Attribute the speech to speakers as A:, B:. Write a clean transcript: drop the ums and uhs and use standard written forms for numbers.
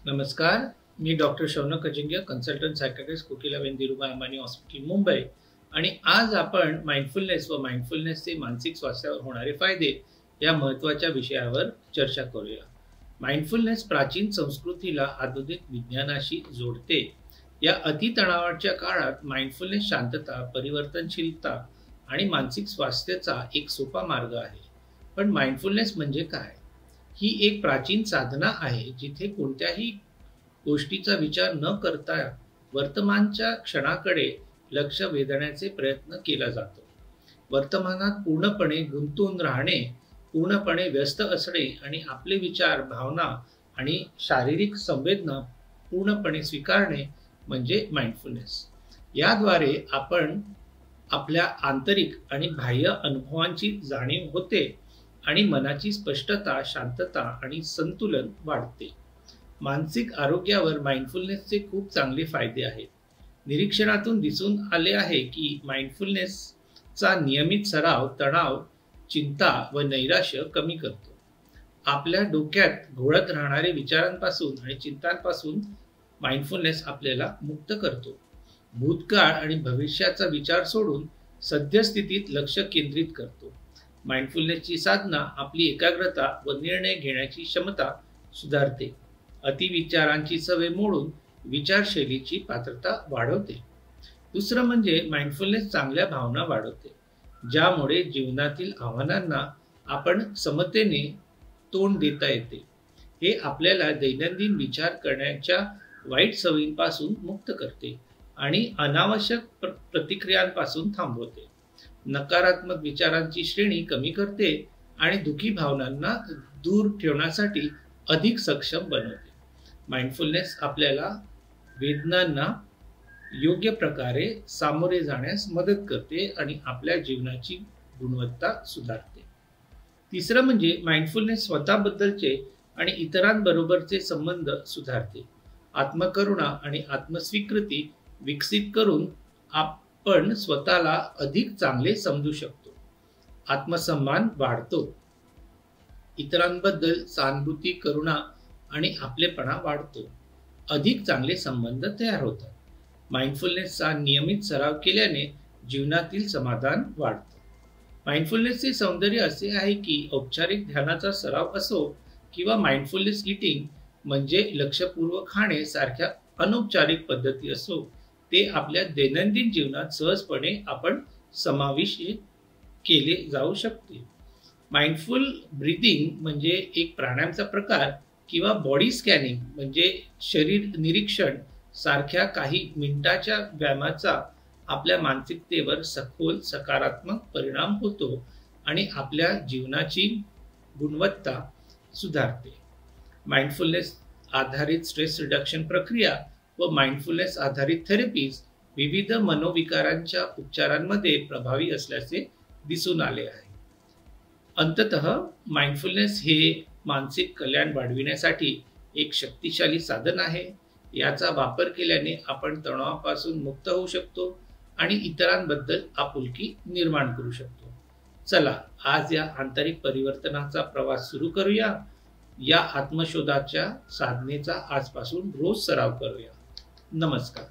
A: नमस्कार, मी डॉक्टर शौनक अजिंक्य, consultant psychiatrist, कोकिला वेंदिरुबा Ambani hospital, Mumbai. आणि आज आपण माइंडफुलनेस व माइंडफुलनेसचे मानसिक स्वास्थ्यावर होणारे फायदे या महत्त्वाच्या विषयावर चर्चा करूया. माइंडफुलनेस प्राचीन संस्कृतीला आधुनिक विज्ञानाशी जोडते. या अतितणावाच्या काळात माइंडफुलनेस शांतता, परिवर्तनशीलता आणि मानसिक स्वास्थ्याचा एक सोपा मार्ग आहे. पण माइंडफुलनेस म्हणजे काय? ही एक प्राचीन साधना आहे जिथे कोणत्याही गोष्टीचा विचार न करता वर्तमानच्या क्षणाकडे लक्ष वेधण्याचे प्रयत्न केला जातो. वर्तमानात पूर्णपणे गुंतून राहणे, पूर्णपणे व्यस्त असणे आणि आपले विचार, भावना आणि शारीरिक संवेदना पूर्णपणे स्वीकारणे म्हणजे माइंडफुलनेस. याद्वारे आपण आपल्या आंतरिक आणि बाह्य अनुभवांची जाणीव होते आणि मनाची स्पष्टता, शांतता आणि संतुलन वाढते. मानसिक आरोग्यावर माइंडफुलनेसचे खूप चांगले फायदे आहेत. निरीक्षणातून दिसून आले आहे की माइंडफुलनेसचा नियमित सराव तणाव, चिंता व नैराश्य कमी करतो. आपल्या डोक्यात घोळत राहणारे विचारांपासून आणि चिंतांपासून माइंडफुलनेस आपल्याला मुक्त करतो. भूतकाळ आणि भविष्याचा विचार सोडून सद्यस्थितीत लक्ष केंद्रित करतो. माइंडफुलनेसची साधना आपली एकाग्रता व निर्णय घेण्याची क्षमता सुधारते. अतिविचारांची सवय मोडून विचारशैलीची पात्रता वाढवते. दुसरं म्हणजे माइंडफुलनेस चांगल्या भावना वाढवते, ज्यामुळे जीवनातील आव्हानांना आपण समतेने तोंड देता येते. हे आपल्याला दैनंदिन विचार करण्याच्या वाईट सवयींपासून मुक्त करते आणि अनावश्यक प्रतिक्रियांपासून थांबवते. नकारात्मक विचारांची श्रेणी कमी करते आणि दुःखी भावनांना दूर ठेवण्यासाठी अधिक सक्षम बनवते. माइंडफुलनेस आपल्याला वेदनांना योग्य प्रकारे सामोरे जाण्यास मदत करते आणि आपल्या जीवनाची गुणवत्ता सुधारते. तिसरं म्हणजे माइंडफुलनेस स्वतःबद्दलचे आणि इतरांबरोबरचे संबंध सुधारते. आत्मकरुणा आणि आत्मस्वीकृती विकसित करून आपण स्वतःला अधिक चांगले समजू शकतो. आत्मसन्मान वाढतो. इतरांबद्दल सहानुभूती, करुणा आणि आपलेपणा वाढतो. अधिक चांगले संबंध तयार होतात. माइंडफुलनेसचा नियमित सराव केल्याने जीवनातील समाधान वाढतं. माइंडफुलनेसचे सौंदर्य असे आहे की औपचारिक ध्यानाचा सराव असो किंवा माइंडफुलनेस ईटिंग म्हणजे लक्षपूर्वक खाणे सारख्या अनौपचारिक पद्धती असो, ते आपल्या दैनंदिन जीवनात सहजपणे आपण समाविष्ट केले जाऊ शकते. माइंडफुल ब्रीथिंग म्हणजे एक प्राणायामचा प्रकार किंवा बॉडी स्कॅनिंग म्हणजे शरीर निरीक्षण सारख्या काही मिनिटाच्या व्यायामाचा आपल्या मानसिकतेवर सखोल सकारात्मक परिणाम होतो आणि आपल्या जीवनाची गुणवत्ता सुधारते. माइंडफुलनेस आधारित स्ट्रेस रिडक्शन प्रक्रिया व माइंडफुलनेस आधारित थेरपीज विविध मनोविकारांच्या उपचारांमध्ये प्रभावी असल्याचे दिसून आले आहे. अंततः माइंडफुलनेस हे मानसिक कल्याण वाढविण्यासाठी एक शक्तिशाली साधन आहे. याचा वापर केल्याने आपण तणावापासून मुक्त होऊ शकतो आणि इतरांबद्दल आपुलकी निर्माण करू शकतो. चला, आज या आंतरिक परिवर्तनाचा प्रवास सुरू करूया. या आत्मशोधाच्या साधनेचा आजपासून रोज सराव करूया. नमस्कार.